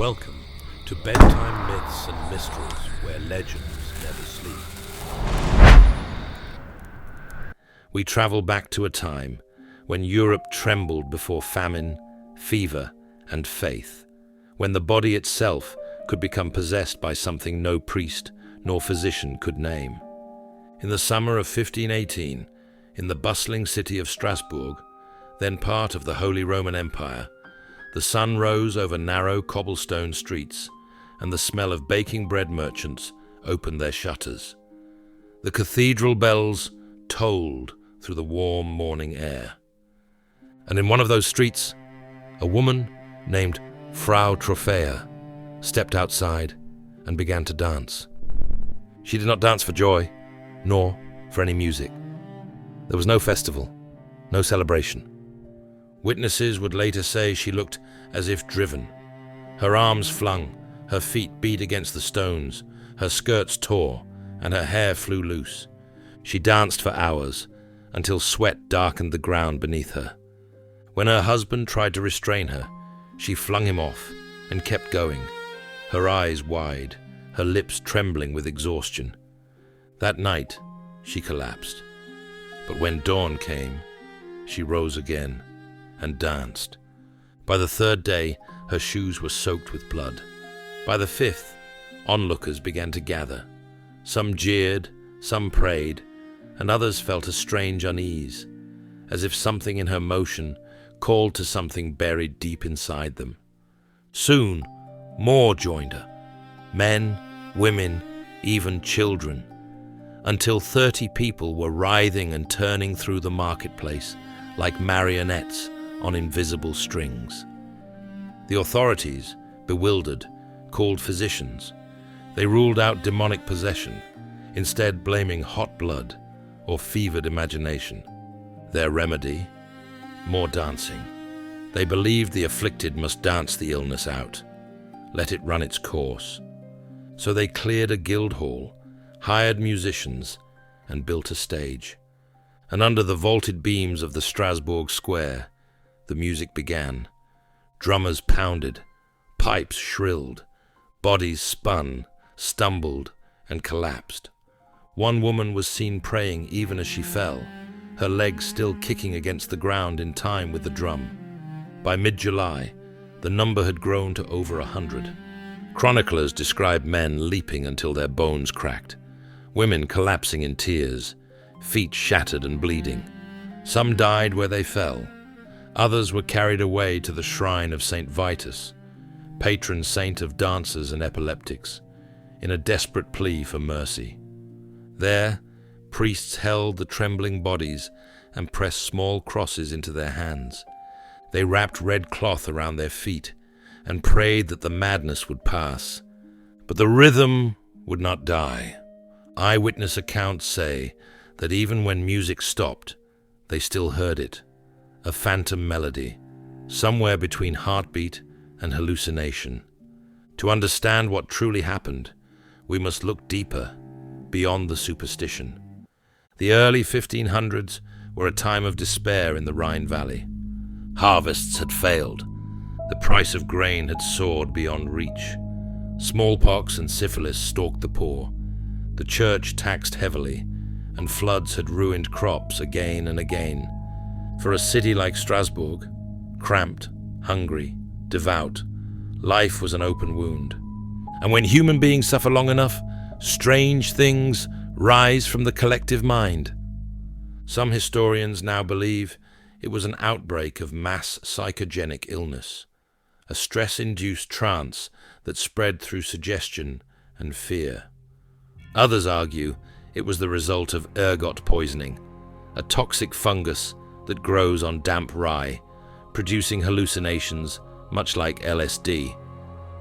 Welcome to Bedtime Myths and Mysteries, where legends never sleep. We travel back to a time when Europe trembled before famine, fever, and faith, when the body itself could become possessed by something no priest nor physician could name. In the summer of 1518, in the bustling city of Strasbourg, then part of the Holy Roman Empire, the sun rose over narrow cobblestone streets, and the smell of baking bread merchants opened their shutters. The cathedral bells tolled through the warm morning air. And in one of those streets, a woman named Frau Trophäa stepped outside and began to dance. She did not dance for joy, nor for any music. There was no festival, no celebration. Witnesses would later say she looked as if driven. Her arms flung, her feet beat against the stones, her skirts tore, and her hair flew loose. She danced for hours, until sweat darkened the ground beneath her. When her husband tried to restrain her, she flung him off and kept going, her eyes wide, her lips trembling with exhaustion. That night, she collapsed. But when dawn came, she rose again and danced. By the third day, her shoes were soaked with blood. By the fifth, onlookers began to gather. Some jeered, some prayed, and others felt a strange unease, as if something in her motion called to something buried deep inside them. Soon, more joined her, men, women, even children, until 30 people were writhing and turning through the marketplace like marionettes on invisible strings. The authorities, bewildered, called physicians. They ruled out demonic possession, instead blaming hot blood or fevered imagination. Their remedy? More dancing. They believed the afflicted must dance the illness out, let it run its course. So they cleared a guild hall, hired musicians, and built a stage. And under the vaulted beams of the Strasbourg square, the music began. Drummers pounded, pipes shrilled, bodies spun, stumbled, and collapsed. One woman was seen praying even as she fell, her legs still kicking against the ground in time with the drum. By mid-July, the number had grown to over 100. Chroniclers describe men leaping until their bones cracked, women collapsing in tears, feet shattered and bleeding. Some died where they fell. Others were carried away to the shrine of Saint Vitus, patron saint of dancers and epileptics, in a desperate plea for mercy. There, priests held the trembling bodies and pressed small crosses into their hands. They wrapped red cloth around their feet and prayed that the madness would pass. But the rhythm would not die. Eyewitness accounts say that even when music stopped, they still heard it, a phantom melody, somewhere between heartbeat and hallucination. To understand what truly happened, we must look deeper, beyond the superstition. The early 1500s were a time of despair in the Rhine Valley. Harvests had failed. The price of grain had soared beyond reach. Smallpox and syphilis stalked the poor. The church taxed heavily, and floods had ruined crops again and again. For a city like Strasbourg, cramped, hungry, devout, life was an open wound. And when human beings suffer long enough, strange things rise from the collective mind. Some historians now believe it was an outbreak of mass psychogenic illness, a stress-induced trance that spread through suggestion and fear. Others argue it was the result of ergot poisoning, a toxic fungus that grows on damp rye, producing hallucinations much like LSD.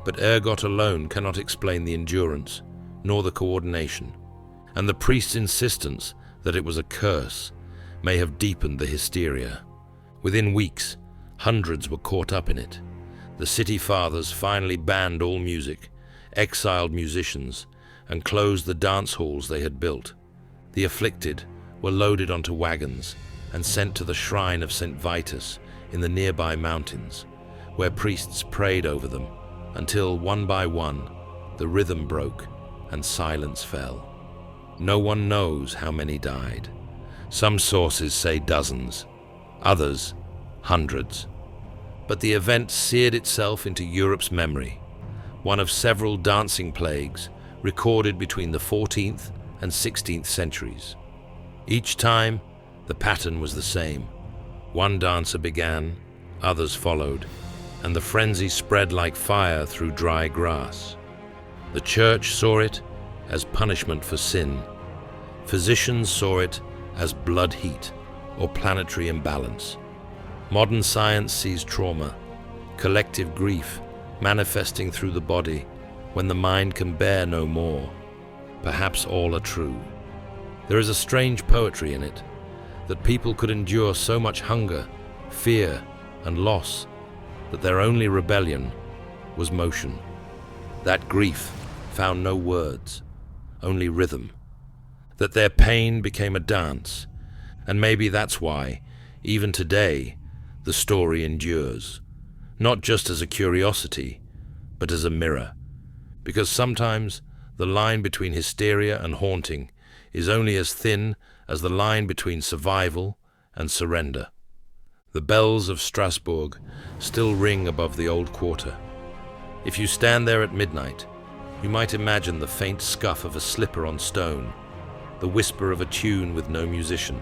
But ergot alone cannot explain the endurance, nor the coordination, and the priest's insistence that it was a curse may have deepened the hysteria. Within weeks, hundreds were caught up in it. The city fathers finally banned all music, exiled musicians, and closed the dance halls they had built. The afflicted were loaded onto wagons and sent to the shrine of Saint Vitus in the nearby mountains, where priests prayed over them, until one by one the rhythm broke and silence fell. No one knows how many died. Some sources say dozens, others hundreds. But the event seared itself into Europe's memory, one of several dancing plagues recorded between the 14th and 16th centuries. Each time, the pattern was the same. One dancer began, others followed, and the frenzy spread like fire through dry grass. The church saw it as punishment for sin. Physicians saw it as blood heat or planetary imbalance. Modern science sees trauma, collective grief, manifesting through the body when the mind can bear no more. Perhaps all are true. There is a strange poetry in it, that people could endure so much hunger, fear, and loss that their only rebellion was motion. That grief found no words, only rhythm. That their pain became a dance, and maybe that's why, even today, the story endures, not just as a curiosity, but as a mirror. Because sometimes the line between hysteria and haunting is only as thin as the line between survival and surrender. The bells of Strasbourg still ring above the old quarter. If you stand there at midnight, you might imagine the faint scuff of a slipper on stone, the whisper of a tune with no musician,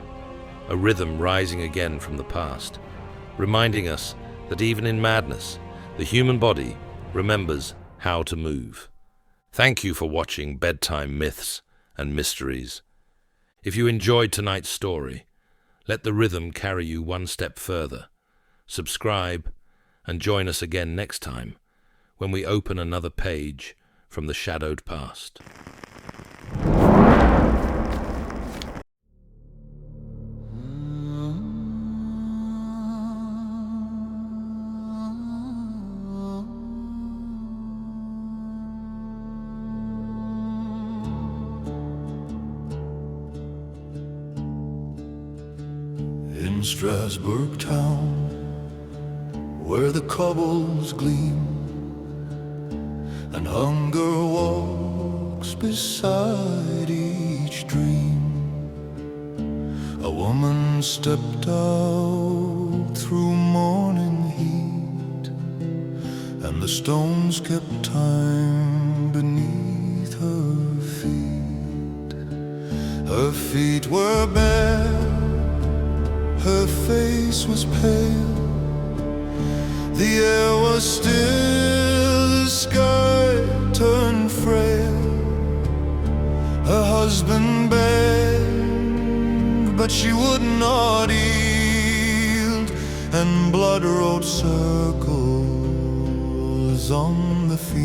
a rhythm rising again from the past, reminding us that even in madness, the human body remembers how to move. Thank you for watching Bedtime Myths and Mysteries. If you enjoyed tonight's story, let the rhythm carry you one step further. Subscribe and join us again next time when we open another page from the shadowed past. In Strasbourg town, where the cobbles gleam and hunger walks beside each dream, a woman stepped out through morning heat, and the stones kept time beneath her feet. Her feet were bare, her face was pale, the air was still, the sky turned frail. Her husband begged, but she would not yield, and blood wrote circles on the field.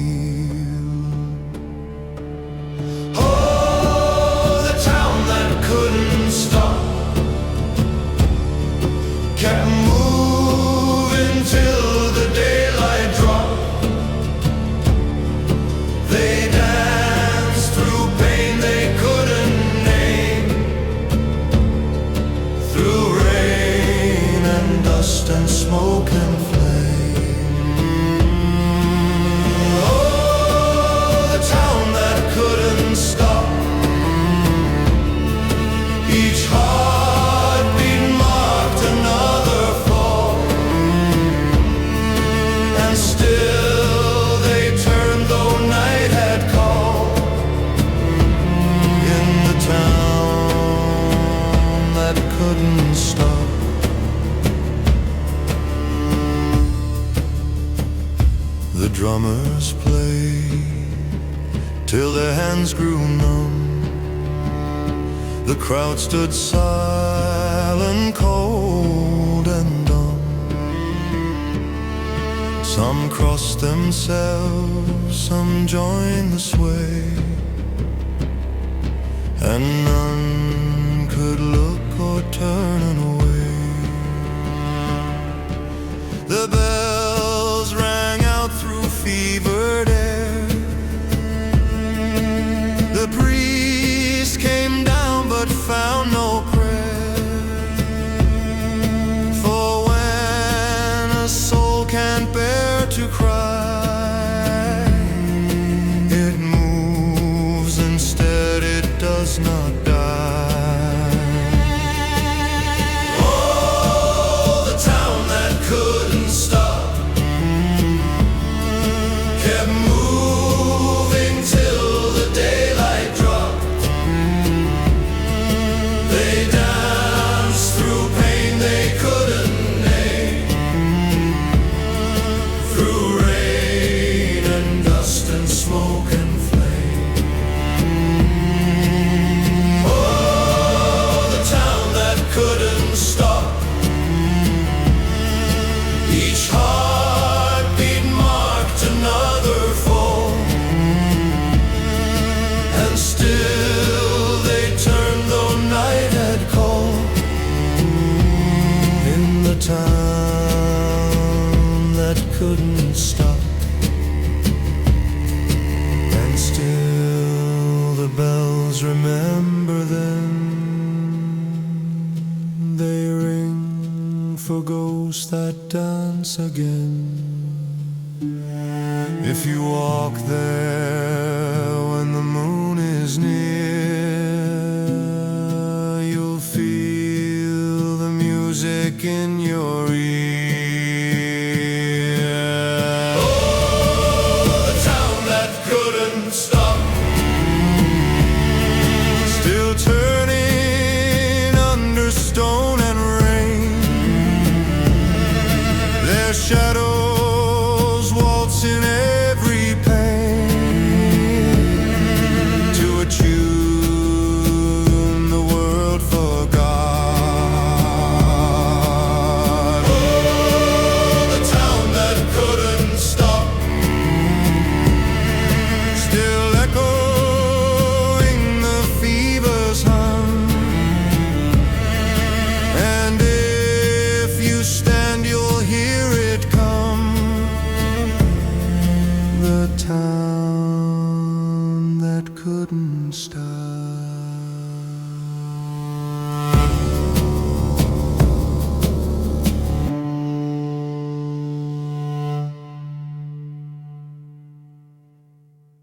Oh, the town that couldn't stop kept moving till the daylight dropped. They danced through pain they couldn't name, through rain and dust and smoke and flame. Oh, the town that couldn't stop. Each heartbeat marked another fall, and still they turned though night had called. In the town that couldn't stop. The drummers played till their hands grew numb. The crowd stood silent, cold and dumb. Some crossed themselves, some joined the sway, and none could look or turn away. The bells rang out through fevered air. The priest came down but found no prayer. For when a soul can't bear to cry, for ghosts that dance again. If you walk there when the moon is near, you'll feel the music in your ear.